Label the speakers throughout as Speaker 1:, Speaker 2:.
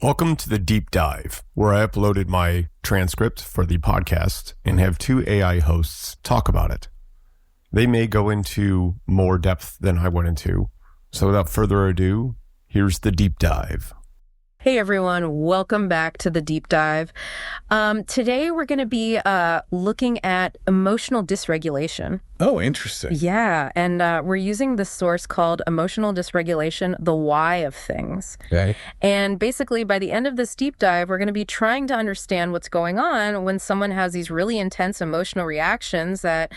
Speaker 1: Welcome to the Deep Dive, where I uploaded my transcript for the podcast and have two AI hosts talk about it. They may go into more depth than I went into. So without further ado, here's the Deep Dive.
Speaker 2: Hey everyone, welcome back to the Deep Dive. Today we're going to be looking at emotional dysregulation.
Speaker 3: Oh, interesting.
Speaker 2: Yeah, and we're using the source called Emotional Dysregulation, the Why of Things.
Speaker 3: Okay.
Speaker 2: And basically by the end of this deep dive, we're going to be trying to understand what's going on when someone has these really intense emotional reactions that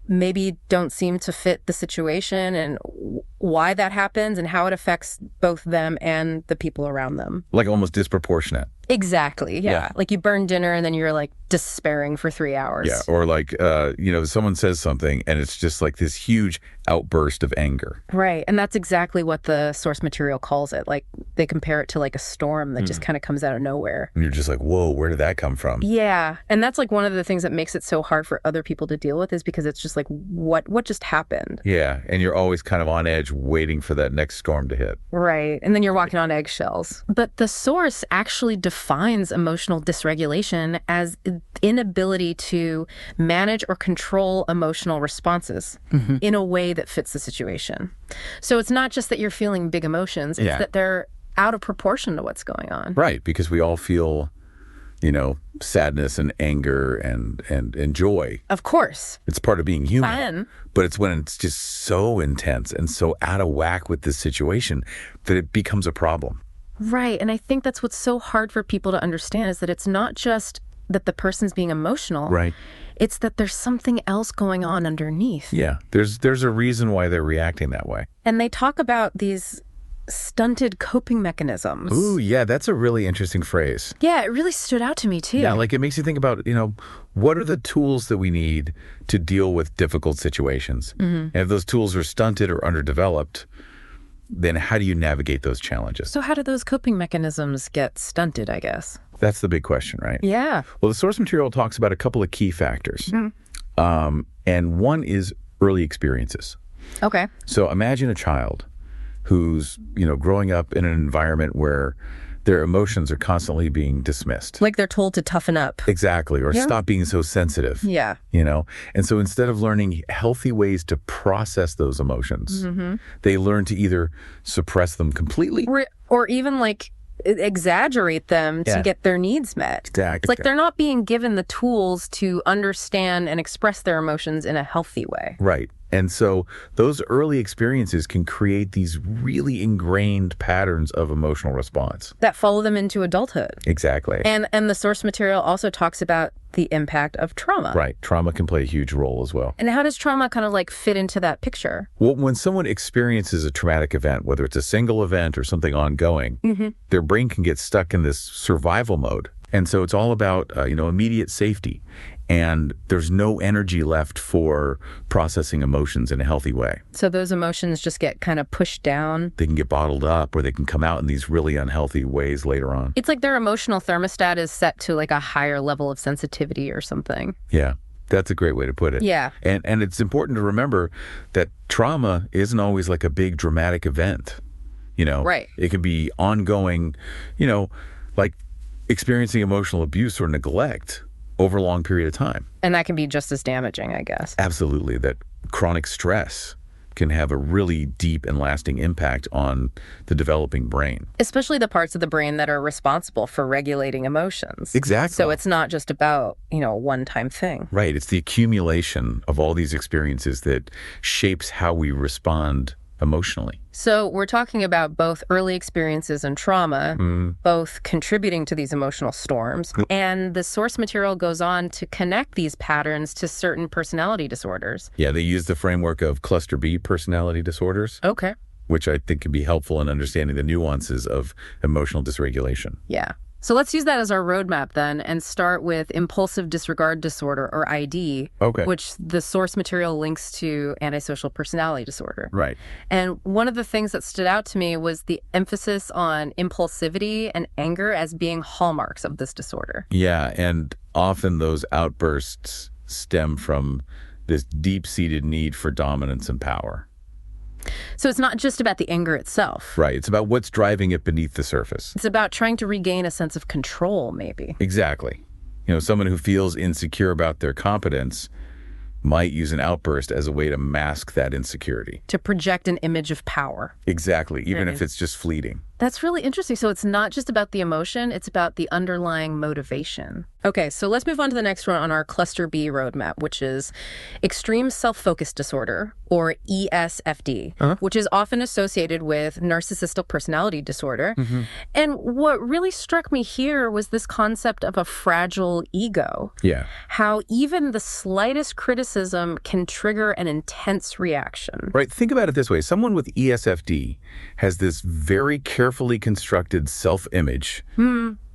Speaker 2: maybe don't seem to fit the situation, and why that happens and how it affects both them and the people around them.
Speaker 3: Like almost disproportionate.
Speaker 2: Exactly. Yeah. Like you burn dinner and then you're like despairing for 3 hours.
Speaker 3: Yeah. Or like, someone says something and it's just like this huge outburst of anger.
Speaker 2: Right. And that's exactly what the source material calls it. Like they compare it to like a storm that just kind of comes out of nowhere.
Speaker 3: And you're just like, whoa, where did that come from?
Speaker 2: Yeah. And that's like one of the things that makes it so hard for other people to deal with, is because it's just like, what just happened?
Speaker 3: Yeah. And you're always kind of on edge waiting for that next storm to hit.
Speaker 2: Right. And then you're walking on eggshells. But the source actually defines emotional dysregulation as inability to manage or control emotional responses in a way that fits the situation. So it's not just that you're feeling big emotions, it's that they're out of proportion to what's going on.
Speaker 3: Right. Because we all feel, sadness and anger and joy.
Speaker 2: Of course.
Speaker 3: It's part of being human.
Speaker 2: Fun.
Speaker 3: But it's when it's just so intense and so out of whack with this situation that it becomes a problem.
Speaker 2: Right. And I think that's what's so hard for people to understand, is that it's not just that the person's being emotional.
Speaker 3: Right.
Speaker 2: It's that there's something else going on underneath.
Speaker 3: Yeah. There's a reason why they're reacting that way.
Speaker 2: And they talk about these stunted coping mechanisms.
Speaker 3: Ooh, yeah, that's a really interesting phrase.
Speaker 2: Yeah, it really stood out to me too.
Speaker 3: Yeah, like it makes you think about, what are the tools that we need to deal with difficult situations? And if those tools are stunted or underdeveloped, then how do you navigate those challenges?
Speaker 2: So how do those coping mechanisms get stunted, I guess?
Speaker 3: That's the big question, right?
Speaker 2: Yeah.
Speaker 3: Well, the source material talks about a couple of key factors. And one is early experiences.
Speaker 2: Okay.
Speaker 3: So imagine a child who's, growing up in an environment where their emotions are constantly being dismissed.
Speaker 2: Like they're told to toughen up.
Speaker 3: Exactly. Or stop being so sensitive.
Speaker 2: Yeah.
Speaker 3: And so instead of learning healthy ways to process those emotions, they learn to either suppress them completely.
Speaker 2: Or even like exaggerate them to get their needs met.
Speaker 3: Exactly.
Speaker 2: It's like they're not being given the tools to understand and express their emotions in a healthy way.
Speaker 3: Right. And so those early experiences can create these really ingrained patterns of emotional response
Speaker 2: that follow them into adulthood.
Speaker 3: Exactly.
Speaker 2: And the source material also talks about the impact of trauma.
Speaker 3: Right. Trauma can play a huge role as well.
Speaker 2: And how does trauma kind of like fit into that picture?
Speaker 3: Well, when someone experiences a traumatic event, whether it's a single event or something ongoing, their brain can get stuck in this survival mode. And so it's all about, immediate safety. And there's no energy left for processing emotions in a healthy way.
Speaker 2: So those emotions just get kind of pushed down.
Speaker 3: They can get bottled up, or they can come out in these really unhealthy ways later on.
Speaker 2: It's like their emotional thermostat is set to like a higher level of sensitivity or something.
Speaker 3: Yeah, that's a great way to put it.
Speaker 2: Yeah.
Speaker 3: And it's important to remember that trauma isn't always like a big dramatic event.
Speaker 2: Right.
Speaker 3: It can be ongoing, like experiencing emotional abuse or neglect over a long period of time.
Speaker 2: And that can be just as damaging, I guess.
Speaker 3: Absolutely. That chronic stress can have a really deep and lasting impact on the developing brain.
Speaker 2: Especially the parts of the brain that are responsible for regulating emotions.
Speaker 3: Exactly.
Speaker 2: So it's not just about, a one-time thing.
Speaker 3: Right. It's the accumulation of all these experiences that shapes how we respond emotionally.
Speaker 2: So we're talking about both early experiences and trauma, both contributing to these emotional storms. And the source material goes on to connect these patterns to certain personality disorders.
Speaker 3: Yeah, they use the framework of cluster B personality disorders.
Speaker 2: Okay.
Speaker 3: Which I think can be helpful in understanding the nuances of emotional dysregulation.
Speaker 2: Yeah. So let's use that as our roadmap then, and start with impulsive disregard disorder, or ID, which the source material links to antisocial personality disorder.
Speaker 3: Right.
Speaker 2: And one of the things that stood out to me was the emphasis on impulsivity and anger as being hallmarks of this disorder.
Speaker 3: Yeah, and often those outbursts stem from this deep-seated need for dominance and power.
Speaker 2: So it's not just about the anger itself.
Speaker 3: Right. It's about what's driving it beneath the surface.
Speaker 2: It's about trying to regain a sense of control, maybe.
Speaker 3: Exactly. Someone who feels insecure about their competence might use an outburst as a way to mask that insecurity.
Speaker 2: To project an image of power.
Speaker 3: Exactly, even if it's just fleeting.
Speaker 2: That's really interesting. So it's not just about the emotion, it's about the underlying motivation. Okay, so let's move on to the next one on our cluster B roadmap, which is extreme self-focus disorder, or ESFD, which is often associated with narcissistic personality disorder. And what really struck me here was this concept of a fragile ego.
Speaker 3: Yeah.
Speaker 2: How even the slightest criticism can trigger an intense reaction.
Speaker 3: Right. Think about it this way. Someone with ESFD has this very carefully constructed self-image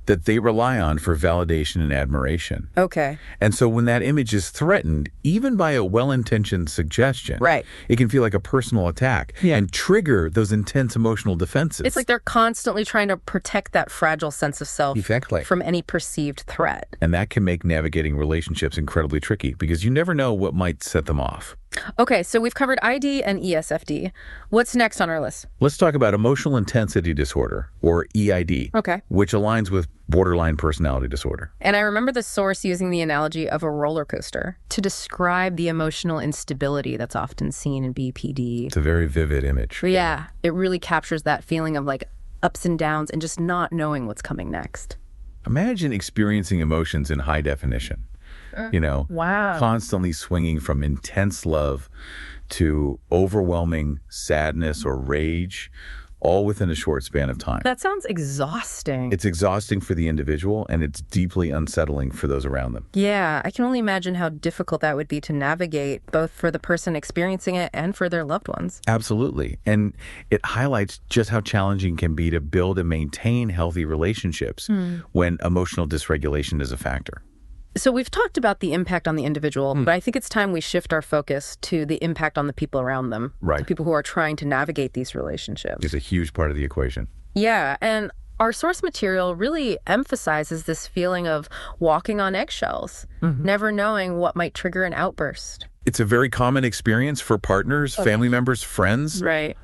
Speaker 3: that they rely on for validation and admiration.
Speaker 2: Okay.
Speaker 3: And so when that image is threatened, even by a well-intentioned suggestion,
Speaker 2: Right.
Speaker 3: it can feel like a personal attack and trigger those intense emotional defenses.
Speaker 2: It's like they're constantly trying to protect that fragile sense of self from any perceived threat.
Speaker 3: And that can make navigating relationships incredibly tricky because you never know what might set them off.
Speaker 2: Okay, so we've covered ID and ESFD. What's next on our list?
Speaker 3: Let's talk about emotional intensity disorder, or EID, which aligns with borderline personality disorder.
Speaker 2: And I remember the source using the analogy of a roller coaster to describe the emotional instability that's often seen in BPD.
Speaker 3: It's a very vivid image.
Speaker 2: Yeah, it really captures that feeling of like ups and downs and just not knowing what's coming next.
Speaker 3: Imagine experiencing emotions in high definition.
Speaker 2: Wow.
Speaker 3: Constantly swinging from intense love to overwhelming sadness or rage, all within a short span of time.
Speaker 2: That sounds exhausting.
Speaker 3: It's exhausting for the individual, and it's deeply unsettling for those around them.
Speaker 2: Yeah, I can only imagine how difficult that would be to navigate, both for the person experiencing it and for their loved ones.
Speaker 3: Absolutely. And it highlights just how challenging it can be to build and maintain healthy relationships when emotional dysregulation is a factor.
Speaker 2: So we've talked about the impact on the individual, but I think it's time we shift our focus to the impact on the people around them.
Speaker 3: Right.
Speaker 2: The people who are trying to navigate these relationships.
Speaker 3: It's a huge part of the equation.
Speaker 2: Yeah, and our source material really emphasizes this feeling of walking on eggshells, never knowing what might trigger an outburst.
Speaker 3: It's a very common experience for partners, family members, friends.
Speaker 2: Right.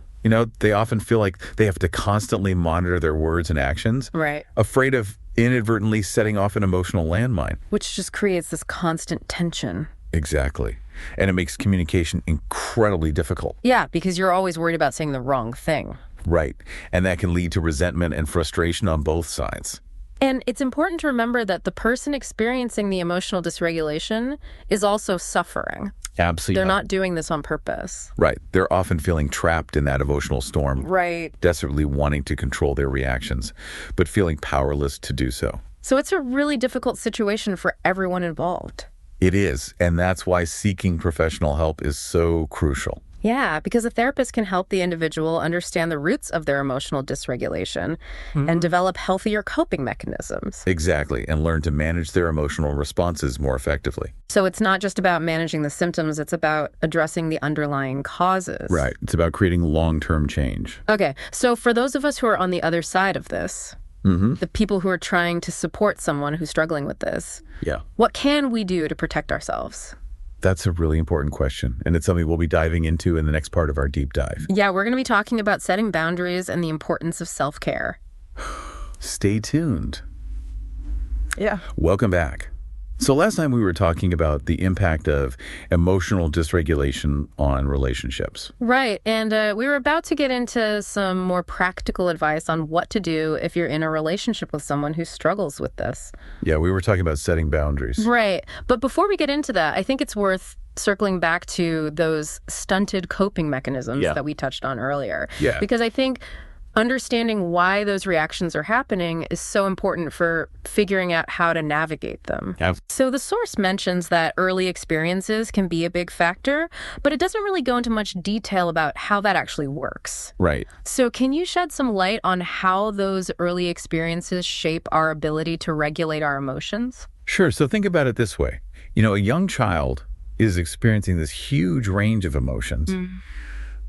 Speaker 3: They often feel like they have to constantly monitor their words and actions.
Speaker 2: Right.
Speaker 3: Afraid of inadvertently setting off an emotional landmine.
Speaker 2: Which just creates this constant tension.
Speaker 3: Exactly. And it makes communication incredibly difficult.
Speaker 2: Yeah, because you're always worried about saying the wrong thing.
Speaker 3: Right. And that can lead to resentment and frustration on both sides.
Speaker 2: And it's important to remember that the person experiencing the emotional dysregulation is also suffering.
Speaker 3: Absolutely.
Speaker 2: They're not doing this on purpose.
Speaker 3: Right. They're often feeling trapped in that emotional storm.
Speaker 2: Right.
Speaker 3: Desperately wanting to control their reactions, but feeling powerless to do so.
Speaker 2: So it's a really difficult situation for everyone involved.
Speaker 3: It is. And that's why seeking professional help is so crucial.
Speaker 2: Yeah, because a therapist can help the individual understand the roots of their emotional dysregulation and develop healthier coping mechanisms.
Speaker 3: Exactly, and learn to manage their emotional responses more effectively.
Speaker 2: So it's not just about managing the symptoms, it's about addressing the underlying causes.
Speaker 3: Right, it's about creating long-term change.
Speaker 2: Okay, so for those of us who are on the other side of this, the people who are trying to support someone who's struggling with this, what can we do to protect ourselves?
Speaker 3: That's a really important question, and it's something we'll be diving into in the next part of our deep dive.
Speaker 2: Yeah, we're going to be talking about setting boundaries and the importance of self-care.
Speaker 3: Stay tuned.
Speaker 2: Yeah.
Speaker 3: Welcome back. So last time we were talking about the impact of emotional dysregulation on relationships.
Speaker 2: Right, and we were about to get into some more practical advice on what to do if you're in a relationship with someone who struggles with this.
Speaker 3: Yeah, we were talking about setting boundaries.
Speaker 2: Right, but before we get into that, I think it's worth circling back to those stunted coping mechanisms that we touched on earlier.
Speaker 3: Yeah.
Speaker 2: Because I think understanding why those reactions are happening is so important for figuring out how to navigate them. So the source mentions that early experiences can be a big factor, but it doesn't really go into much detail about how that actually works.
Speaker 3: Right.
Speaker 2: So can you shed some light on how those early experiences shape our ability to regulate our emotions?
Speaker 3: Sure. So think about it this way. A young child is experiencing this huge range of emotions.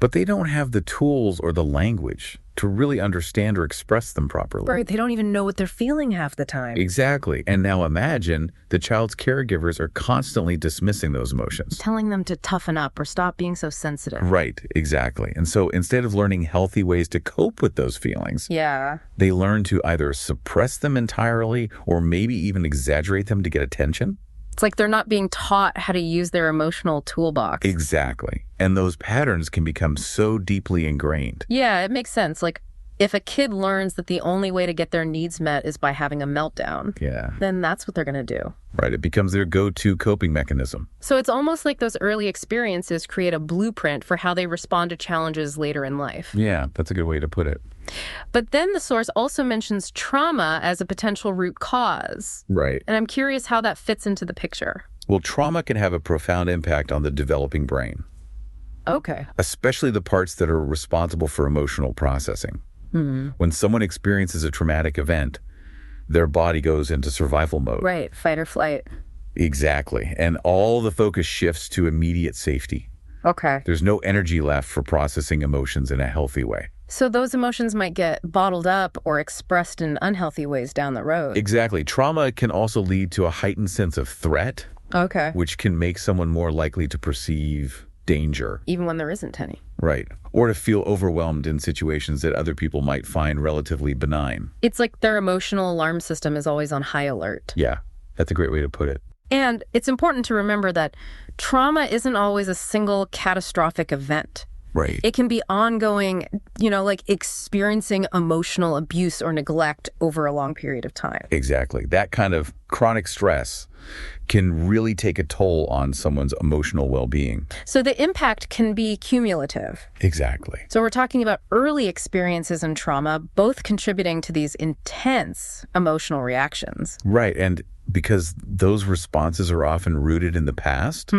Speaker 3: but they don't have the tools or the language to really understand or express them properly.
Speaker 2: Right. They don't even know what they're feeling half the time.
Speaker 3: Exactly. And now imagine the child's caregivers are constantly dismissing those emotions.
Speaker 2: Telling them to toughen up or stop being so sensitive.
Speaker 3: Right, exactly. And so instead of learning healthy ways to cope with those feelings,
Speaker 2: Yeah.
Speaker 3: they learn to either suppress them entirely or maybe even exaggerate them to get attention.
Speaker 2: It's like they're not being taught how to use their emotional toolbox.
Speaker 3: Exactly. And those patterns can become so deeply ingrained.
Speaker 2: Yeah, it makes sense. Like, if a kid learns that the only way to get their needs met is by having a meltdown, then that's what they're going to do.
Speaker 3: Right. It becomes their go-to coping mechanism.
Speaker 2: So it's almost like those early experiences create a blueprint for how they respond to challenges later in life.
Speaker 3: Yeah, that's a good way to put it.
Speaker 2: But then the source also mentions trauma as a potential root cause.
Speaker 3: Right.
Speaker 2: And I'm curious how that fits into the picture.
Speaker 3: Well, trauma can have a profound impact on the developing brain,
Speaker 2: Okay.
Speaker 3: especially the parts that are responsible for emotional processing. When someone experiences a traumatic event, their body goes into survival mode.
Speaker 2: Right. Fight or flight.
Speaker 3: Exactly. And all the focus shifts to immediate safety.
Speaker 2: Okay.
Speaker 3: There's no energy left for processing emotions in a healthy way.
Speaker 2: So those emotions might get bottled up or expressed in unhealthy ways down the road.
Speaker 3: Exactly. Trauma can also lead to a heightened sense of threat,
Speaker 2: Okay.
Speaker 3: which can make someone more likely to perceive danger.
Speaker 2: Even when there isn't any.
Speaker 3: Right. Or to feel overwhelmed in situations that other people might find relatively benign.
Speaker 2: It's like their emotional alarm system is always on high alert.
Speaker 3: Yeah, that's a great way to put it.
Speaker 2: And it's important to remember that trauma isn't always a single catastrophic event.
Speaker 3: Right.
Speaker 2: It can be ongoing, like experiencing emotional abuse or neglect over a long period of time.
Speaker 3: Exactly. That kind of chronic stress can really take a toll on someone's emotional well-being.
Speaker 2: So the impact can be cumulative.
Speaker 3: Exactly.
Speaker 2: So we're talking about early experiences in trauma, both contributing to these intense emotional reactions.
Speaker 3: Right. And because those responses are often rooted in the past,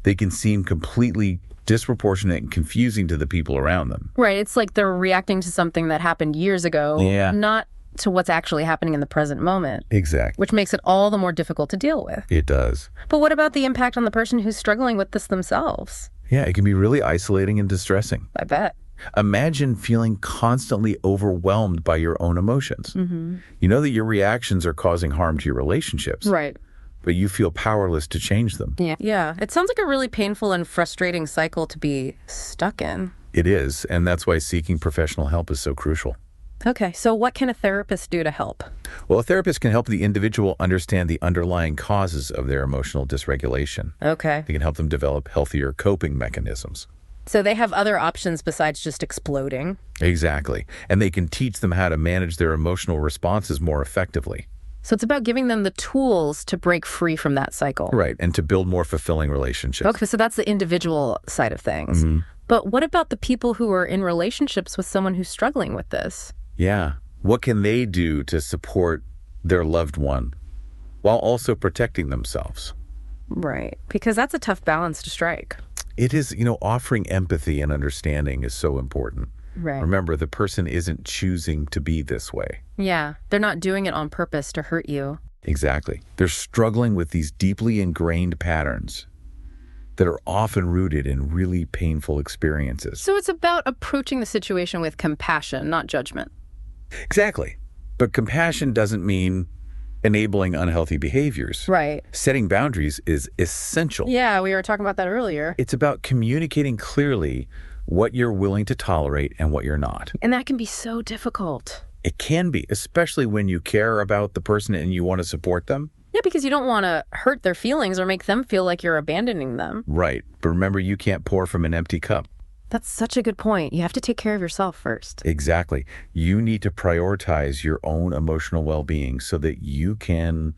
Speaker 3: they can seem completely disproportionate and confusing to the people around them.
Speaker 2: Right. It's like they're reacting to something that happened years ago, not to what's actually happening in the present moment.
Speaker 3: Exactly.
Speaker 2: Which makes it all the more difficult to deal with.
Speaker 3: It does.
Speaker 2: But what about the impact on the person who's struggling with this themselves?
Speaker 3: Yeah, it can be really isolating and distressing.
Speaker 2: I bet.
Speaker 3: Imagine feeling constantly overwhelmed by your own emotions. You know that your reactions are causing harm to your relationships.
Speaker 2: Right.
Speaker 3: But you feel powerless to change them.
Speaker 2: Yeah. It sounds like a really painful and frustrating cycle to be stuck in.
Speaker 3: It is, and that's why seeking professional help is so crucial.
Speaker 2: Okay, so what can a therapist do to help?
Speaker 3: Well, a therapist can help the individual understand the underlying causes of their emotional dysregulation.
Speaker 2: Okay.
Speaker 3: They can help them develop healthier coping mechanisms.
Speaker 2: So they have other options besides just exploding.
Speaker 3: Exactly. And they can teach them how to manage their emotional responses more effectively.
Speaker 2: So it's about giving them the tools to break free from that cycle.
Speaker 3: Right, and to build more fulfilling relationships.
Speaker 2: Okay, so that's the individual side of things. But what about the people who are in relationships with someone who's struggling with this?
Speaker 3: Yeah. What can they do to support their loved one while also protecting themselves?
Speaker 2: Right, because that's a tough balance to strike.
Speaker 3: It is, offering empathy and understanding is so important.
Speaker 2: Right.
Speaker 3: Remember, the person isn't choosing to be this way.
Speaker 2: Yeah, they're not doing it on purpose to hurt you.
Speaker 3: Exactly. They're struggling with these deeply ingrained patterns that are often rooted in really painful experiences.
Speaker 2: So it's about approaching the situation with compassion, not judgment.
Speaker 3: Exactly. But compassion doesn't mean enabling unhealthy behaviors.
Speaker 2: Right.
Speaker 3: Setting boundaries is essential.
Speaker 2: Yeah, we were talking about that earlier.
Speaker 3: It's about communicating clearly what you're willing to tolerate and what you're not.
Speaker 2: And that can be so difficult.
Speaker 3: It can be, especially when you care about the person and you want to support them.
Speaker 2: Yeah, because you don't want to hurt their feelings or make them feel like you're abandoning them.
Speaker 3: Right. But remember, you can't pour from an empty cup.
Speaker 2: That's such a good point. You have to take care of yourself first.
Speaker 3: Exactly. You need to prioritize your own emotional well-being so that you can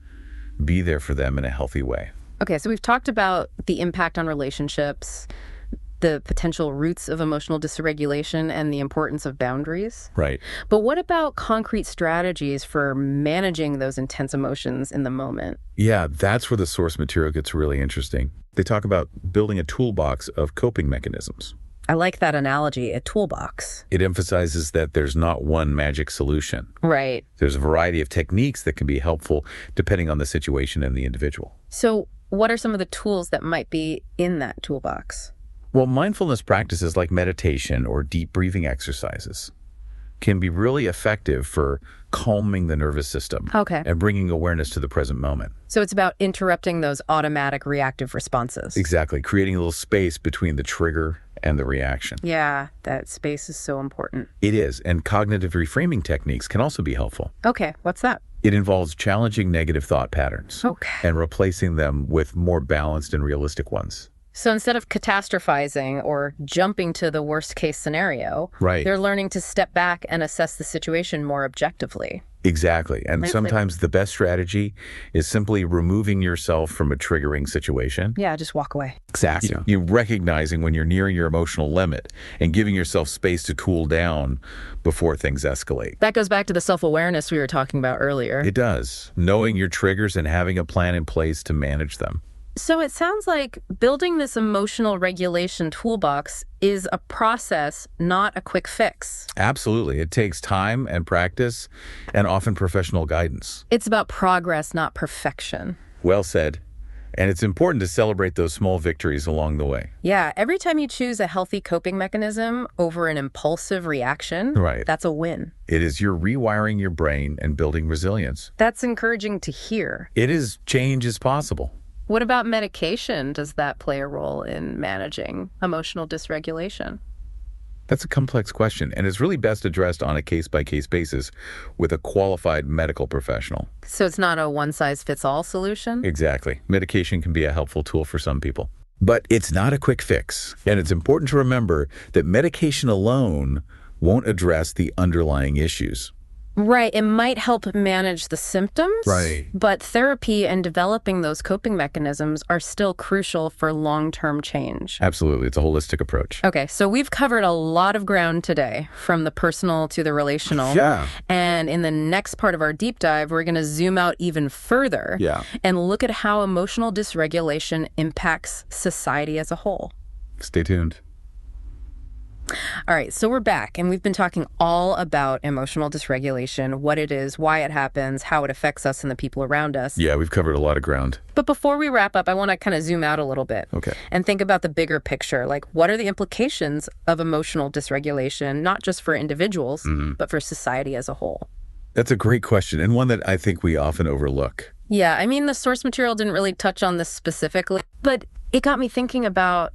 Speaker 3: be there for them in a healthy way.
Speaker 2: Okay, so we've talked about the impact on relationships, the potential roots of emotional dysregulation, and the importance of boundaries.
Speaker 3: Right.
Speaker 2: But what about concrete strategies for managing those intense emotions in the moment?
Speaker 3: Yeah, that's where the source material gets really interesting. They talk about building a toolbox of coping mechanisms.
Speaker 2: I like that analogy, a toolbox.
Speaker 3: It emphasizes that there's not one magic solution.
Speaker 2: Right.
Speaker 3: There's a variety of techniques that can be helpful depending on the situation and the individual.
Speaker 2: So what are some of the tools that might be in that toolbox?
Speaker 3: Well, mindfulness practices like meditation or deep breathing exercises can be really effective for calming the nervous system
Speaker 2: Okay.
Speaker 3: and bringing awareness to the present moment.
Speaker 2: So it's about interrupting those automatic reactive responses.
Speaker 3: Exactly. Creating a little space between the trigger and the reaction.
Speaker 2: Yeah, that space is so important.
Speaker 3: It is. And cognitive reframing techniques can also be helpful.
Speaker 2: Okay, what's that?
Speaker 3: It involves challenging negative thought patterns
Speaker 2: Okay.
Speaker 3: and replacing them with more balanced and realistic ones.
Speaker 2: So instead of catastrophizing or jumping to the worst case scenario,
Speaker 3: Right.
Speaker 2: they're learning to step back and assess the situation more objectively.
Speaker 3: Exactly. And
Speaker 2: Nicely.
Speaker 3: sometimes the best strategy is simply removing yourself from a triggering situation.
Speaker 2: Yeah, just walk away.
Speaker 3: Exactly.
Speaker 1: Yeah.
Speaker 3: You recognizing when you're nearing your emotional limit and giving yourself space to cool down before things escalate.
Speaker 2: That goes back to the self-awareness we were talking about earlier.
Speaker 3: It does. Knowing your triggers and having a plan in place to manage them.
Speaker 2: So it sounds like building this emotional regulation toolbox is a process, not a quick fix.
Speaker 3: Absolutely. It takes time and practice and often professional guidance.
Speaker 2: It's about progress, not perfection.
Speaker 3: Well said. And it's important to celebrate those small victories along the way.
Speaker 2: Yeah, every time you choose a healthy coping mechanism over an impulsive reaction,
Speaker 3: Right.
Speaker 2: that's a win.
Speaker 3: It is you're rewiring your brain and building resilience.
Speaker 2: That's encouraging to hear.
Speaker 3: It is change is possible.
Speaker 2: What about medication? Does that play a role in managing emotional dysregulation?
Speaker 3: That's a complex question, and it's really best addressed on a case-by-case basis with a qualified medical professional.
Speaker 2: So it's not a one-size-fits-all solution?
Speaker 3: Exactly. Medication can be a helpful tool for some people. But it's not a quick fix, and it's important to remember that medication alone won't address the underlying issues.
Speaker 2: Right. It might help manage the symptoms.
Speaker 3: Right.
Speaker 2: But therapy and developing those coping mechanisms are still crucial for long-term change.
Speaker 3: Absolutely. It's a holistic approach.
Speaker 2: Okay, so we've covered a lot of ground today, from the personal to the relational.
Speaker 3: Yeah.
Speaker 2: And in the next part of our deep dive, we're going to zoom out even further
Speaker 3: Yeah.
Speaker 2: and look at how emotional dysregulation impacts society as a whole.
Speaker 3: Stay tuned.
Speaker 2: All right, so we're back, and we've been talking all about emotional dysregulation, what it is, why it happens, how it affects us and the people around us.
Speaker 3: Yeah, we've covered a lot of ground.
Speaker 2: But before we wrap up, I want to kind of zoom out a little bit.
Speaker 3: Okay.
Speaker 2: And think about the bigger picture. Like, what are the implications of emotional dysregulation, not just for individuals, but for society as a whole?
Speaker 3: That's a great question, and one that I think we often overlook.
Speaker 2: Yeah, I mean, the source material didn't really touch on this specifically, but it got me thinking about,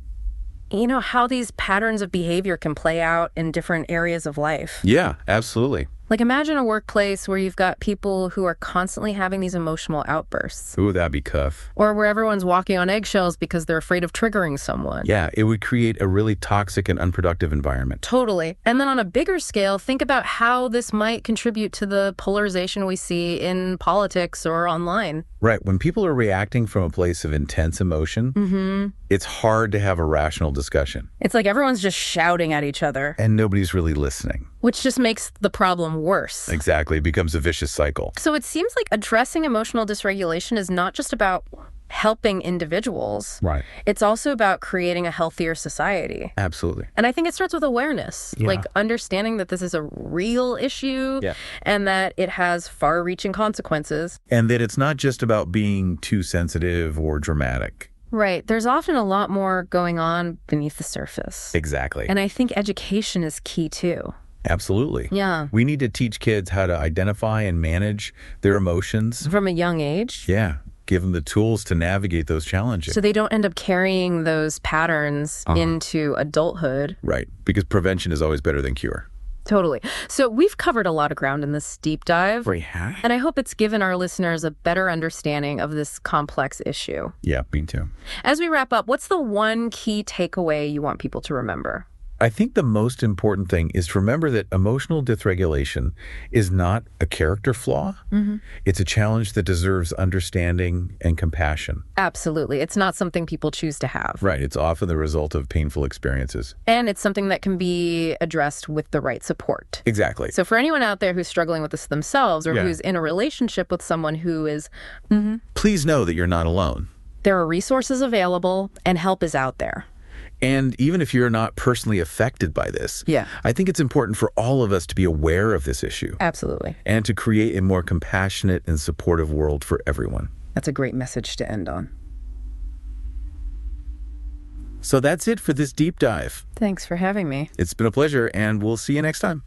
Speaker 2: how these patterns of behavior can play out in different areas of life.
Speaker 3: Yeah, absolutely.
Speaker 2: Like, imagine a workplace where you've got people who are constantly having these emotional outbursts,
Speaker 3: Ooh, that'd be tough.
Speaker 2: or where everyone's walking on eggshells because they're afraid of triggering someone.
Speaker 3: Yeah, it would create a really toxic and unproductive environment.
Speaker 2: Totally. And then on a bigger scale, think about how this might contribute to the polarization we see in politics or online.
Speaker 3: Right. When people are reacting from a place of intense emotion, it's hard to have a rational discussion.
Speaker 2: It's like everyone's just shouting at each other,
Speaker 3: And nobody's really listening.
Speaker 2: which just makes the problem worse.
Speaker 3: Exactly. It becomes a vicious cycle.
Speaker 2: So it seems like addressing emotional dysregulation is not just about helping individuals.
Speaker 3: Right.
Speaker 2: It's also about creating a healthier society.
Speaker 3: Absolutely.
Speaker 2: And I think it starts with awareness, like understanding that this is a real issue and that it has far-reaching consequences.
Speaker 3: And that it's not just about being too sensitive or dramatic.
Speaker 2: Right. There's often a lot more going on beneath the surface.
Speaker 3: Exactly.
Speaker 2: And I think education is key too.
Speaker 3: Absolutely.
Speaker 2: Yeah.
Speaker 3: We need to teach kids how to identify and manage their emotions.
Speaker 2: From a young age.
Speaker 3: Yeah. Give them the tools to navigate those challenges.
Speaker 2: So they don't end up carrying those patterns into adulthood.
Speaker 3: Right. Because prevention is always better than cure.
Speaker 2: Totally. So we've covered a lot of ground in this deep dive.
Speaker 3: We have?
Speaker 2: And I hope it's given our listeners a better understanding of this complex issue.
Speaker 3: Yeah, me too.
Speaker 2: As we wrap up, what's the one key takeaway you want people to remember?
Speaker 3: I think the most important thing is to remember that emotional dysregulation is not a character flaw. It's a challenge that deserves understanding and compassion.
Speaker 2: Absolutely. It's not something people choose to have.
Speaker 3: Right. It's often the result of painful experiences.
Speaker 2: And it's something that can be addressed with the right support.
Speaker 3: Exactly.
Speaker 2: So for anyone out there who's struggling with this themselves or who's in a relationship with someone who is,
Speaker 3: Please know that you're not alone.
Speaker 2: there are resources available and help is out there.
Speaker 3: And even if you're not personally affected by this, I think it's important for all of us to be aware of this issue
Speaker 2: Absolutely.
Speaker 3: and to create a more compassionate and supportive world for everyone.
Speaker 2: That's a great message to end on.
Speaker 3: So that's it for this deep dive.
Speaker 2: Thanks for having me.
Speaker 3: It's been a pleasure, and we'll see you next time.